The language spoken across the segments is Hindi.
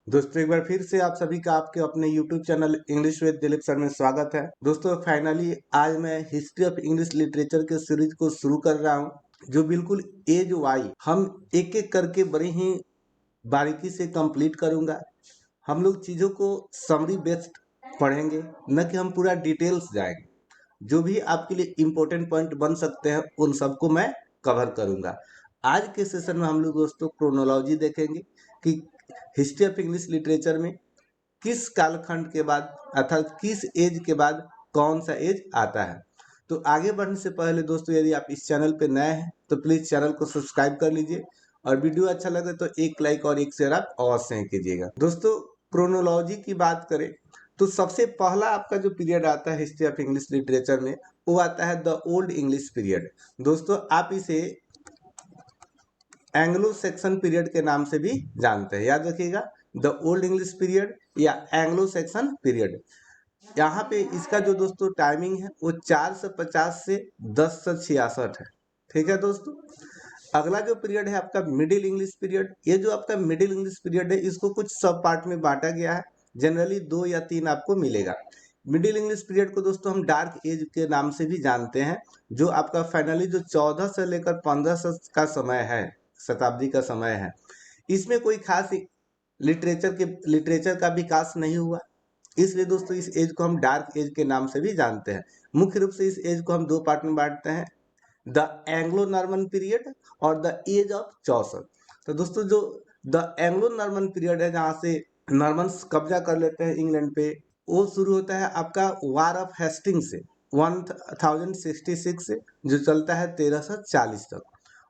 दोस्तों एक बार फिर से आप सभी का आपके अपने YouTube channel English with Dilip sir में स्वागत है। दोस्तों फाइनली आज मैं हिस्ट्री ऑफ इंग्लिश लिटरेचर के सीरीज को शुरू कर रहा हूं, जो बिल्कुल एज वाई हम एक एक करके बड़ी ही बारीकी से कंप्लीट करूंगा। हम लोग चीज़ों को समरी बेस्ड पढ़ेंगे, न कि हम पूरा डिटेल्स जाएंगे। जो भी आपके लिए इम्पोर्टेंट पॉइंट बन सकते हैं उन सबको मैं कवर करूंगा। आज के सेशन में हम लोग दोस्तों क्रोनोलॉजी देखेंगे कि हिस्ट्री ऑफ इंग्लिश लिटरेचर में किस कालखंड के बाद अर्थात किस एज के बाद कौन सा एज आता है। तो आगे बढ़ने से पहले दोस्तों यदि आप इस चैनल पे नए हैं तो प्लीज़ चैनल को सब्सक्राइब कर लीजिए और वीडियो अच्छा लगे तो एक लाइक और एक शेयर आप अवश्य ही कीजिएगा। दोस्तों क्रोनोलॉजी की बात करें तो सबसे पहला आपका जो पीरियड आता है हिस्ट्री ऑफ इंग्लिश लिटरेचर में वो आता है द ओल्ड इंग्लिश पीरियड। दोस्तों आप इसे एंग्लो सेक्शन पीरियड के नाम से भी जानते हैं, याद रखिएगा द ओल्ड इंग्लिश पीरियड या एंग्लो सेक्शन पीरियड। यहाँ पे इसका जो दोस्तों टाइमिंग है वो 450 से 1066 है। ठीक है दोस्तों। अगला जो पीरियड है आपका मिडिल इंग्लिश पीरियड। ये जो आपका मिडिल इंग्लिश पीरियड है इसको कुछ सब पार्ट में बांटा गया है, जनरली 2 या 3 आपको मिलेगा। मिडिल इंग्लिश पीरियड को दोस्तों हम डार्क एज के नाम से भी जानते हैं, जो आपका फाइनली जो 14 से लेकर 1500 का समय है, शताब्दी का समय है। इसमें कोई खास लिटरेचर का विकास नहीं हुआ, इसलिए दोस्तों इस एज को हम डार्क एज के नाम से भी जानते हैं। मुख्य रूप से इस एज को हम 2 पार्ट में बांटते हैं, द एंग्लो नॉर्मन पीरियड और द एज ऑफ चौसर। तो दोस्तों जो द एंग्लो नॉर्मन पीरियड है, जहाँ से नॉर्मन्स कब्जा कर लेते हैं इंग्लैंड पे, वो शुरू होता है आपका वार ऑफ हेस्टिंग से 1066 से, जो चलता है 1340 तक।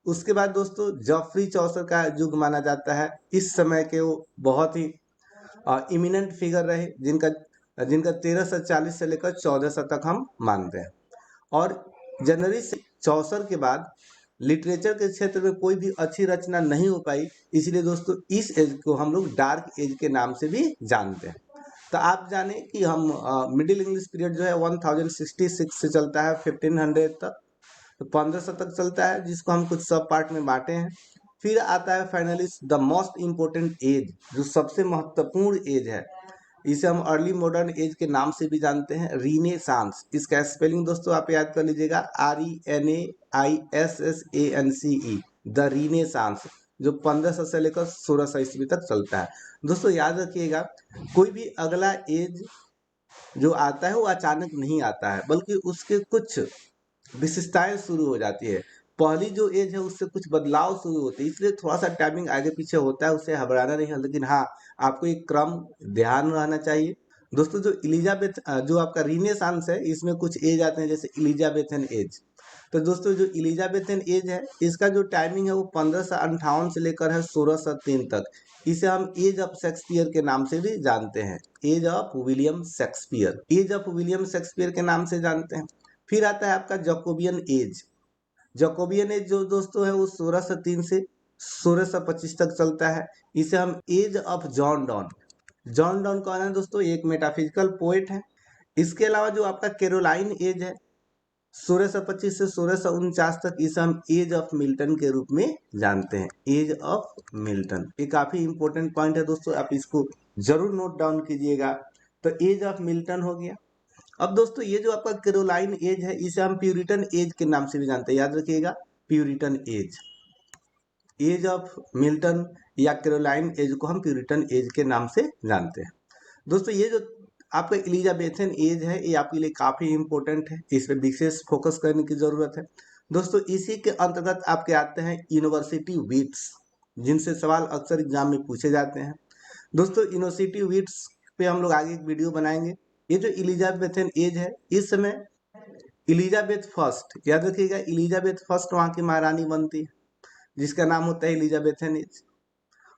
उसके बाद दोस्तों जॉफरी चौसर का युग माना जाता है। इस समय के वो बहुत ही इमिनेंट फिगर रहे, जिनका जिनका 1340 से लेकर 1400 तक हम मानते हैं। और जनवरी से 64 के बाद लिटरेचर के क्षेत्र में कोई भी अच्छी रचना नहीं हो पाई, इसलिए दोस्तों इस एज को हम लोग डार्क एज के नाम से भी जानते हैं। तो आप जाने कि हम मिडिल इंग्लिश पीरियड जो है 1066 से चलता है 1500 तक, तो 1500 तक चलता है, जिसको हम कुछ सब पार्ट में बांटे हैं। फिर आता है finally the most important age, जो सबसे महत्वपूर्ण एज है, इसे हम अर्ली मॉडर्न एज के नाम से भी जानते हैं, रीनेसांस। इसका स्पेलिंग दोस्तों आप याद कर लीजिएगा, RENAISSANCE, द रीनेसांस, जो 1500 से लेकर 1600 ईस्वी तक चलता है। दोस्तों याद रखिएगा कोई भी अगला एज जो आता है वो अचानक नहीं आता है, बल्कि उसके कुछ विशेषताएं शुरू हो जाती है। पहली जो एज है उससे कुछ बदलाव शुरू होते हैं, इसलिए थोड़ा सा टाइमिंग आगे पीछे होता है, उसे घबराना नहीं है, लेकिन हाँ आपको एक क्रम ध्यान रहना चाहिए। दोस्तों जो इलिजाबेथ जो आपका रीनेसांस है, इसमें कुछ एज आते हैं जैसे इलिजाबेथन एज। तो दोस्तों जो इलिजाबेथन एज है इसका जो टाइमिंग है वो 1558 से लेकर है 1603 तक। इसे हम एज ऑफ शेक्सपियर के नाम से भी जानते हैं, age of William Shakespeare, age of William Shakespeare के नाम से जानते हैं। फिर आता है आपका जैकोबियन एज। जैकोबियन एज जो दोस्तों है वो 1603 से 1625 तक चलता है। इसे हम age of John Donne, John Donne कौन है दोस्तों, एक मेटाफिजिकल पोएट है। इसके अलावा जो आपका कैरोलाइन एज है 1625 से 1649 तक, इसे हम एज ऑफ मिल्टन के रूप में जानते हैं, एज ऑफ मिल्टन। ये काफी इंपॉर्टेंट पॉइंट है दोस्तों, आप इसको जरूर नोट डाउन कीजिएगा। तो एज ऑफ मिल्टन हो गया। अब दोस्तों ये जो आपका कैरोलाइन एज है इसे हम प्यूरिटन एज के नाम से भी जानते हैं, याद रखिएगा Puritan age, age of Milton या कैरोलाइन एज को हम प्यूरिटन एज के नाम से जानते हैं। दोस्तों ये जो आपका एलिजाबेथन एज है ये आपके लिए काफी इंपॉर्टेंट है, इस पर विशेष फोकस करने की जरूरत है। दोस्तों इसी के अंतर्गत आपके आते हैं यूनिवर्सिटी विट्स, जिनसे सवाल अक्सर एग्जाम में पूछे जाते हैं। दोस्तों यूनिवर्सिटी विट्स पे हम लोग आगे एक वीडियो बनाएंगे। ये जो इलिजाबेथन एज है, इस समय इलिजाबेथ फर्स्ट, याद रखिएगा इलिजाबेथ फर्स्ट वहाँ की महारानी बनती है, जिसका नाम होता है इलिजाबेथन एज।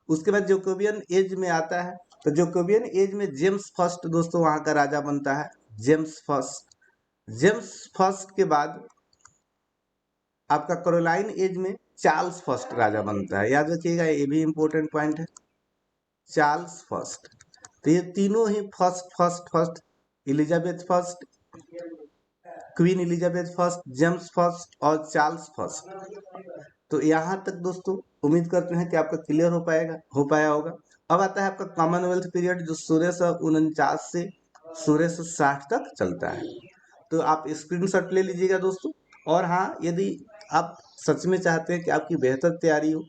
उसके बाद जोकोबियन एज में आता है, तो जोकोबियन एज में जेम्स फर्स्ट दोस्तों वहाँ का राजा बनता है, जेम्स फर्स्ट। जेम्स फर्स्ट के बाद आपका कैरोलाइन एज में चार्ल्स फर्स्ट राजा बनता है, याद रखिएगा ये भी इंपॉर्टेंट पॉइंट है, चार्ल्स फर्स्ट। तो ये तीनों ही first first first, Elizabeth first, queen Elizabeth first, James first और चार्ल्स फर्स्ट। तो यहाँ तक दोस्तों उम्मीद करते हैं कि आपका क्लियर हो पाया होगा। अब आता है आपका कॉमनवेल्थ पीरियड जो 1649 से 1660 तक चलता है। तो आप स्क्रीनशॉट ले लीजिएगा दोस्तों। और हाँ, यदि आप सच में चाहते हैं कि आपकी बेहतर तैयारी हो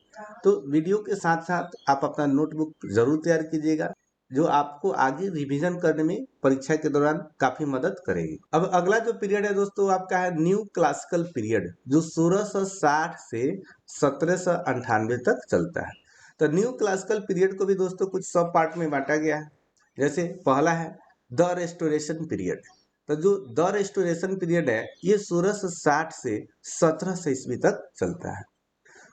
तो वीडियो के साथ साथ आप अपना नोटबुक जरूर तैयार कीजिएगा, जो आपको आगे रिवीजन करने में परीक्षा के दौरान काफी मदद करेगी। अब अगला जो पीरियड है दोस्तों आपका है न्यू क्लासिकल पीरियड, जो 1660 से 1798 तक चलता है। तो न्यू क्लासिकल पीरियड को भी दोस्तों कुछ सब पार्ट में बांटा गया है। जैसे पहला है द रेस्टोरेशन पीरियड। तो जो द रेस्टोरेशन पीरियड है ये 1660 से 1700 ईस्वी तक चलता है।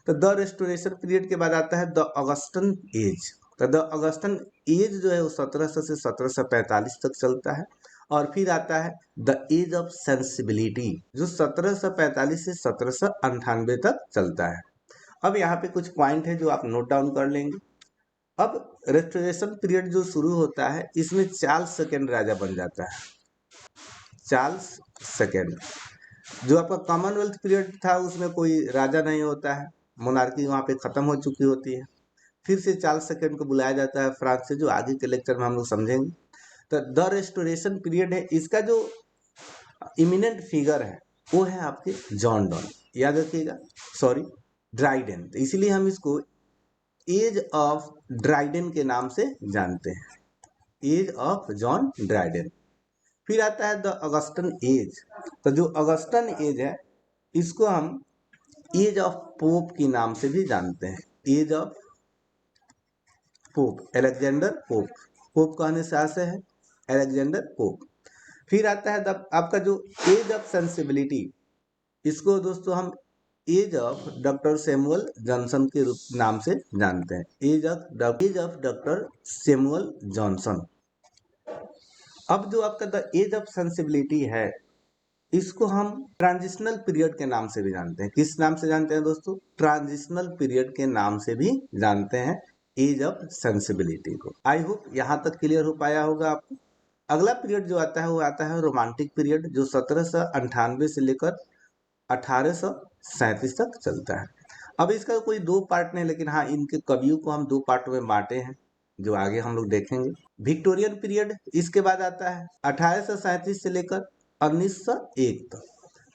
तो द रेस्टोरेशन पीरियड के बाद आता है द ऑगस्टन एज। तो द ऑगस्टन एज जो है वो 1700 से 1745 तक चलता है। और फिर आता है द एज ऑफ सेंसिबिलिटी, जो 1745 से 1798 तक चलता है। अब यहाँ पे कुछ पॉइंट है जो आप नोट डाउन कर लेंगे। अब रेस्टोरेशन पीरियड जो शुरू होता है इसमें चार्ल्स सेकेंड राजा बन जाता है। Charles second. जो आपका कॉमनवेल्थ पीरियड था उसमें कोई राजा नहीं होता है, मोनार्की वहाँ पे खत्म हो चुकी होती है। फिर से चार्ल्स सेकेंड को बुलाया जाता है फ्रांस से, जो आगे के लेक्चर में हम लोग समझेंगे। तो द रेस्टोरेशन पीरियड है, इसका जो इमिनेंट फिगर है वो है आपके जॉन डॉन, याद रखिएगा, सॉरी ड्राइडेन। तो इसीलिए हम इसको एज ऑफ ड्राइडेन के नाम से जानते हैं, एज ऑफ जॉन ड्राइडेन। फिर आता है द अगस्टन एज। तो जो अगस्टन एज है इसको हम एज ऑफ पोप के नाम से भी जानते हैं, age of Pope, Alexander Pope. Pope कहने से आशय है अलेक्जेंडर पोप। फिर आता है आपका जो एज ऑफ सेंसिबिलिटी, इसको दोस्तों हम age of doctor Samuel Johnson के रूप नाम से जानते हैं, age of doctor Samuel Johnson. अब जो आपका द एज ऑफ सेंसिबिलिटी है इसको हम ट्रांजिशनल पीरियड के नाम से भी जानते हैं। किस नाम से जानते हैं दोस्तों? ट्रांजिशनल पीरियड के नाम से भी जानते हैं एज ऑफ सेंसिबिलिटी को। आई होप यहाँ तक क्लियर हो पाया होगा आपको। अगला पीरियड जो आता है वो आता है रोमांटिक पीरियड, जो 1798 से लेकर 1837 तक चलता है। अब इसका कोई दो पार्ट नहीं, लेकिन हाँ इनके कवियों को हम दो पार्ट में बांटे हैं जो आगे हम लोग देखेंगे। विक्टोरियन पीरियड इसके बाद आता है 1837 से लेकर 1901 तक।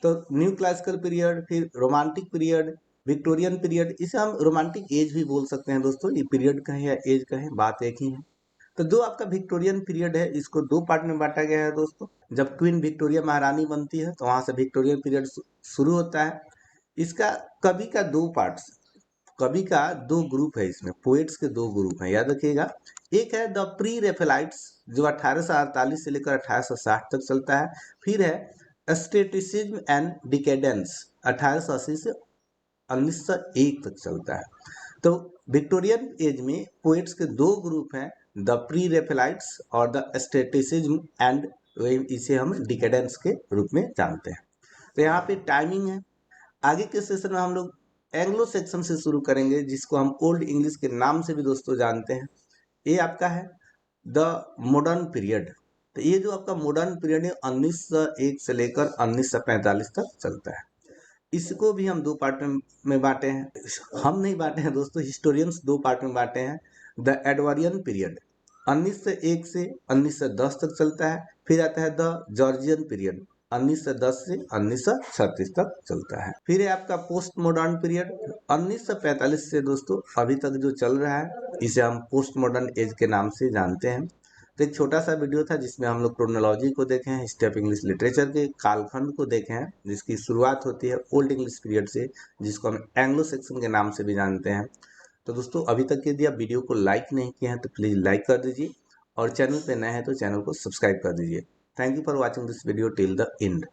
तो न्यू क्लासिकल पीरियड, फिर रोमांटिक पीरियड, विक्टोरियन पीरियड, इसे हम रोमांटिक एज भी बोल सकते हैं दोस्तों। ये पीरियड कहें या एज कहें, बात एक ही है। तो जो आपका विक्टोरियन पीरियड है इसको दो पार्ट में बांटा गया है दोस्तों। जब क्वीन विक्टोरिया महारानी बनती है तो वहां से विक्टोरियन पीरियड शुरू होता है। इसका कवि का दो पार्ट्स, कवि का दो ग्रुप है, इसमें पोएट्स के दो ग्रुप हैं, याद रखिएगा। एक है द प्री रेफेलाइट्स जो 1848 से लेकर 1860 तक चलता है। फिर है एस्थेटिसिज्म एंड डिकेडेंस 1880 से 1901 तक चलता है। तो विक्टोरियन एज में पोएट्स के दो ग्रुप हैं, द प्री रेफेलाइट्स और द एस्थेटिसिज्म एंड, इसे हम डिकेडेंस के रूप में जानते हैं। तो यहाँ पे टाइमिंग है। आगे के सेशन में हम लोग एंग्लो सेक्शन से शुरू करेंगे, जिसको हम ओल्ड इंग्लिश के नाम से भी दोस्तों जानते हैं। ये आपका है द मॉडर्न पीरियड। तो ये जो आपका मॉडर्न पीरियड है 1901 से लेकर 1945 तक चलता है। इसको भी हम दो पार्ट में बांटे हैं, हम नहीं बांटे हैं दोस्तों, हिस्टोरियंस दो पार्ट में बांटे हैं। द एडवर्डियन पीरियड 1901 से 1910 तक चलता है। फिर आता है द जॉर्जियन पीरियड 1910 से 1936 तक चलता है। फिर है आपका पोस्ट मॉडर्न पीरियड 1945 से दोस्तों अभी तक जो चल रहा है, इसे हम पोस्ट मॉडर्न एज के नाम से जानते हैं। तो एक छोटा सा वीडियो था जिसमें हम लोग क्रोनोलॉजी को देखे हैं, हिस्ट्री ऑफ इंग्लिश लिटरेचर के कालखंड को देखे हैं, जिसकी शुरुआत होती है ओल्ड इंग्लिश पीरियड से, जिसको हम एंग्लो सेक्शन के नाम से भी जानते हैं। तो दोस्तों अभी तक यदि आप वीडियो को लाइक नहीं किए हैं तो प्लीज़ लाइक कर दीजिए, और चैनल पे नए हैं तो चैनल को सब्सक्राइब कर दीजिए। Thank you for watching this video till the end.